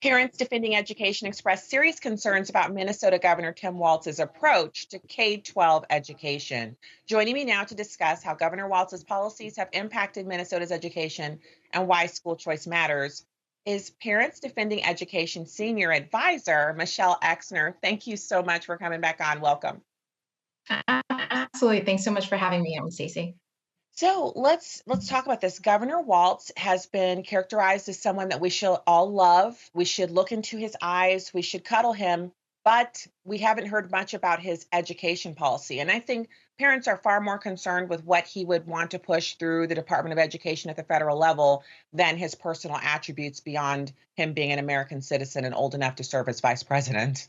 Parents Defending Education expressed serious concerns about Minnesota Governor Tim Walz's approach to K-12 education. Joining me now to discuss how Governor Walz's policies have impacted Minnesota's education and why school choice matters is Parents Defending Education Senior Advisor, Michele Exner. Thank you so much for coming back on. Welcome. Absolutely. Thanks so much for having me on, Stacy. So let's talk about this. Governor Walz has been characterized as someone that we should all love. We should look into his eyes. We should cuddle him. But we haven't heard much about his education policy. And I think parents are far more concerned with what he would want to push through the Department of Education at the federal level than his personal attributes beyond him being an American citizen and old enough to serve as vice president.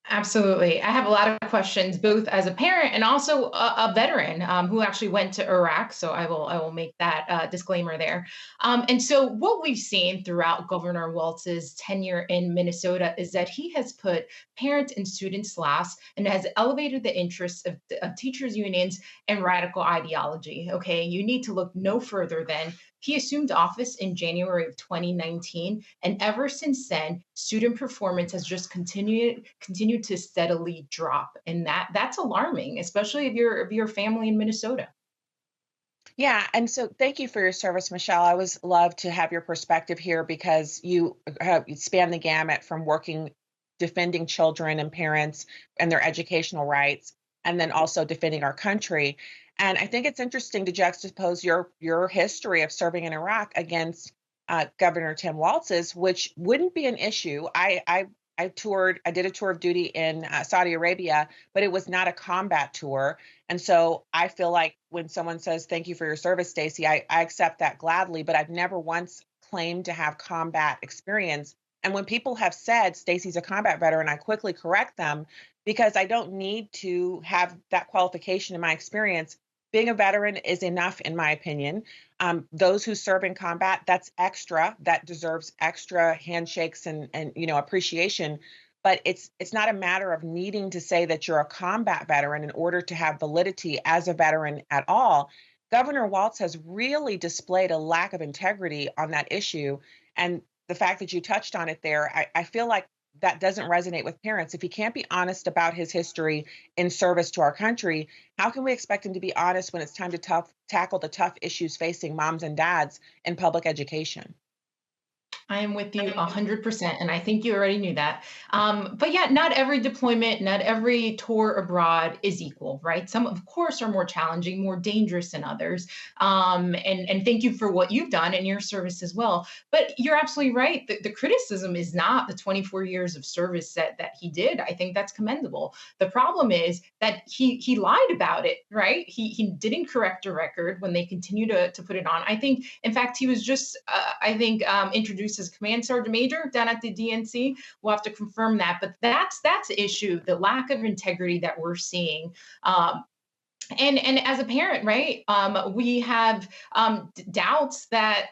Absolutely. I have a lot of questions, both as a parent and also a veteran who actually went to Iraq. So I will make that disclaimer there. And so what we've seen throughout Governor Walz's tenure in Minnesota is that he has put parents and students last and has elevated the interests of teachers unions and radical ideology. Okay, you need to look no further than he assumed office in January of 2019, and ever since then, student performance has just continued to steadily drop, and that's alarming, especially if you're a family in Minnesota. Yeah, and so thank you for your service, Michelle. I always love to have your perspective here because you span the gamut from working, defending children and parents and their educational rights, and then also defending our country. And I think it's interesting to juxtapose your history of serving in Iraq against Governor Tim Walz's, which wouldn't be an issue. I did a tour of duty in Saudi Arabia, but it was not a combat tour. And so I feel like when someone says, thank you for your service, Stacy, I accept that gladly, but I've never once claimed to have combat experience. And when people have said Stacy's a combat veteran, I quickly correct them because I don't need to have that qualification in my experience. Being a veteran is enough, in my opinion. Those who serve in combat, that's extra. That deserves extra handshakes and appreciation. But it's not a matter of needing to say that you're a combat veteran in order to have validity as a veteran at all. Governor Walz has really displayed a lack of integrity on that issue, and the fact that you touched on it there, I feel like that doesn't resonate with parents. If he can't be honest about his history in service to our country, how can we expect him to be honest when it's time to tackle the tough issues facing moms and dads in public education? I am with you 100%, and I think you already knew that. But yeah, not every deployment, not every tour abroad is equal, right? Some, of course, are more challenging, more dangerous than others. And thank you for what you've done in your service as well. But you're absolutely right. The criticism is not the 24 years of service that he did. I think that's commendable. The problem is that he lied about it, right? He didn't correct a record when they continue to put it on. I think, in fact, he was just, introduced as command sergeant major down at the DNC. We'll have to confirm that, but that's the issue, the lack of integrity that we're seeing. And as a parent, right, we have doubts that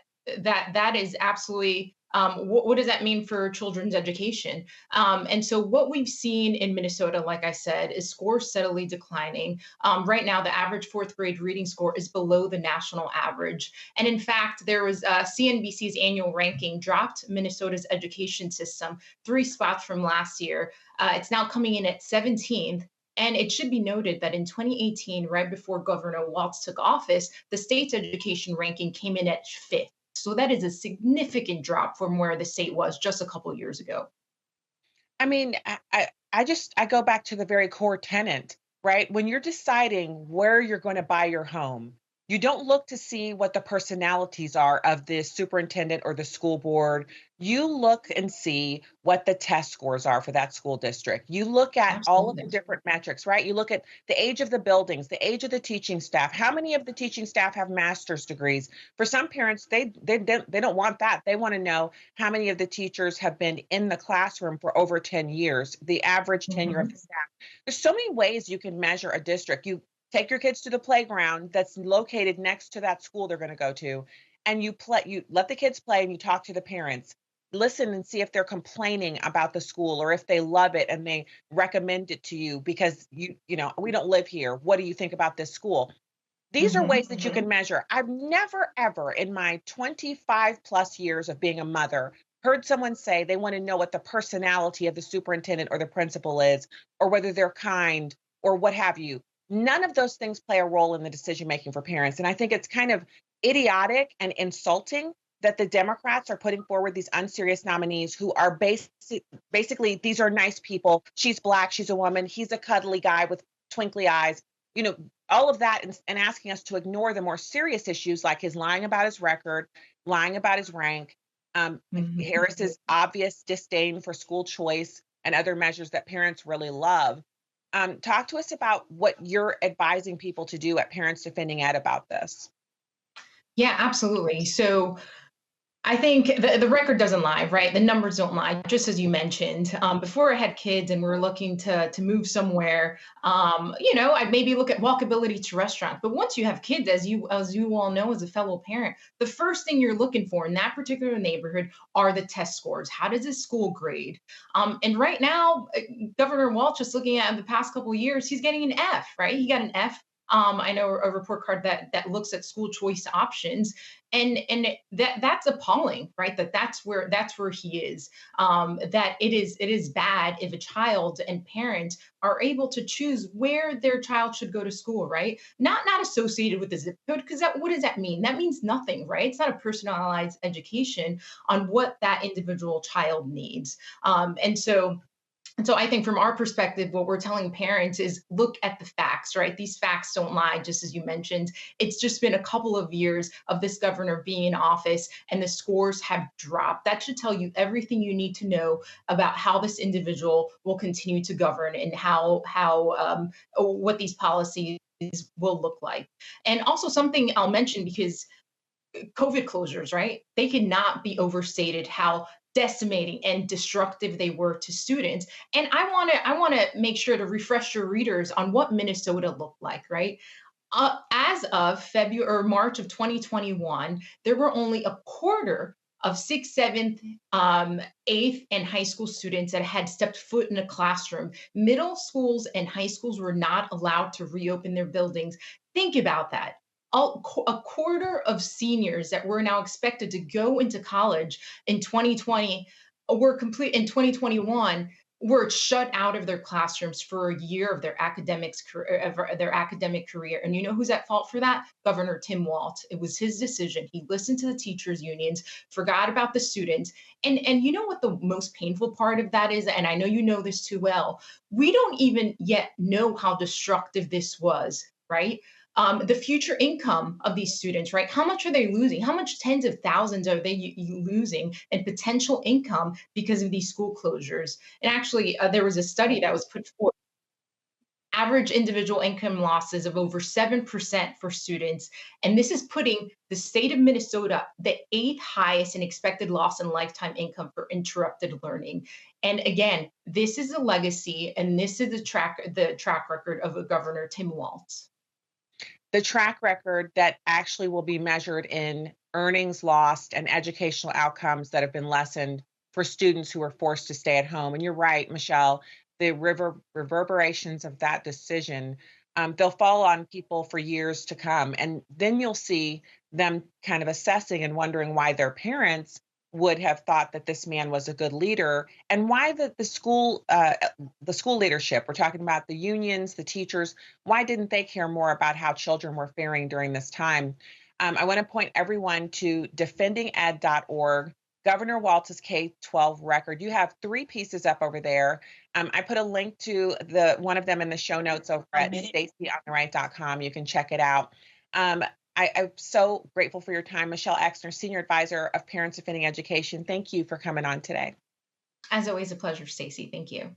is absolutely what does that mean for children's education? And so what we've seen in Minnesota, like I said, is scores steadily declining. Right now, the average fourth grade reading score is below the national average. And in fact, there was CNBC's annual ranking dropped Minnesota's education system 3 spots from last year. It's now coming in at 17th. And it should be noted that in 2018, right before Governor Walz took office, the state's education ranking came in at 5th. So that is a significant drop from where the state was just a couple of years ago. I mean, I go back to the very core tenet, right? When you're deciding where you're going to buy your home, you don't look to see what the personalities are of the superintendent or the school board. You look and see what the test scores are for that school district. You look at all of the Absolutely. different metrics, right? You look at the age of the buildings, the age of the teaching staff. How many of the teaching staff have master's degrees? For some parents, they don't want that. They want to know how many of the teachers have been in the classroom for over 10 years, the average tenure of Mhm. the staff. There's so many ways you can measure a district. You take your kids to the playground that's located next to that school they're going to go to, and you let the kids play and you talk to the parents. Listen and see if they're complaining about the school or if they love it and they recommend it to you because we don't live here. What do you think about this school? These are Mhm. ways that you can measure. I've never, ever in my 25 plus years of being a mother heard someone say they want to know what the personality of the superintendent or the principal is, or whether they're kind or what have you. None of those things play a role in the decision making for parents. And I think it's kind of idiotic and insulting that the Democrats are putting forward these unserious nominees who are basically these are nice people. She's Black, she's a woman, he's a cuddly guy with twinkly eyes, you know, all of that, and asking us to ignore the more serious issues like his lying about his record, lying about his rank, Mhm. Harris's obvious disdain for school choice and other measures that parents really love. Talk to us about what you're advising people to do at Parents Defending Ed about this. Yeah, absolutely. So I think the record doesn't lie, right? The numbers don't lie, just as you mentioned. Before I had kids and we were looking to move somewhere, I'd maybe look at walkability to restaurants. But once you have kids, as you all know, as a fellow parent, the first thing you're looking for in that particular neighborhood are the test scores. How does this school grade? And right now, Governor Walz, just looking at the past couple of years, he's getting an F, right? He got an F. I know a report card that looks at school choice options, and that's appalling, right? That's where he is. That it is bad if a child and parent are able to choose where their child should go to school, right? Not associated with the zip code, because that what does that mean? That means nothing, right? It's not a personalized education on what that individual child needs. And so I think from our perspective, what we're telling parents is look at the facts, right? These facts don't lie, just as you mentioned. It's just been a couple of years of this governor being in office and the scores have dropped. That should tell you everything you need to know about how this individual will continue to govern and how what these policies will look like. And also something I'll mention, because COVID closures, right? They cannot be overstated how decimating and destructive they were to students. And I want to make sure to refresh your readers on what Minnesota looked like, right? As of February or March of 2021, there were only a quarter of sixth, seventh, eighth, and high school students that had stepped foot in a classroom. Middle schools and high schools were not allowed to reopen their buildings. Think about that. A quarter of seniors that were now expected to go into college in 2020 were complete in 2021 were shut out of their classrooms for a year of their academic career. And you know who's at fault for that? Governor Tim Walz. It was his decision. He listened to the teachers unions, forgot about the students. And you know what the most painful part of that is? And I know you know this too well. We don't even yet know how destructive this was, right? The future income of these students, right? How much are they losing? How much tens of thousands are they losing in potential income because of these school closures? And actually, there was a study that was put forth. Average individual income losses of over 7% for students. And this is putting the state of Minnesota the eighth highest in expected loss in lifetime income for interrupted learning. And again, this is a legacy and this is the track record of a Governor Tim Walz. The track record that actually will be measured in earnings lost and educational outcomes that have been lessened for students who are forced to stay at home. And you're right, Michelle, the reverberations of that decision, they'll fall on people for years to come. And then you'll see them kind of assessing and wondering why their parents would have thought that this man was a good leader, and why the school leadership, we're talking about the unions, the teachers, why didn't they care more about how children were faring during this time? I want to point everyone to defendinged.org, Governor Walz's K-12 record. You have three pieces up over there. I put a link to the one of them in the show notes over at stacyontheright.com. You can check it out. Um, I'm so grateful for your time, Michele Exner, Senior Advisor of Parents Defending Education. Thank you for coming on today. As always, a pleasure, Stacy. Thank you.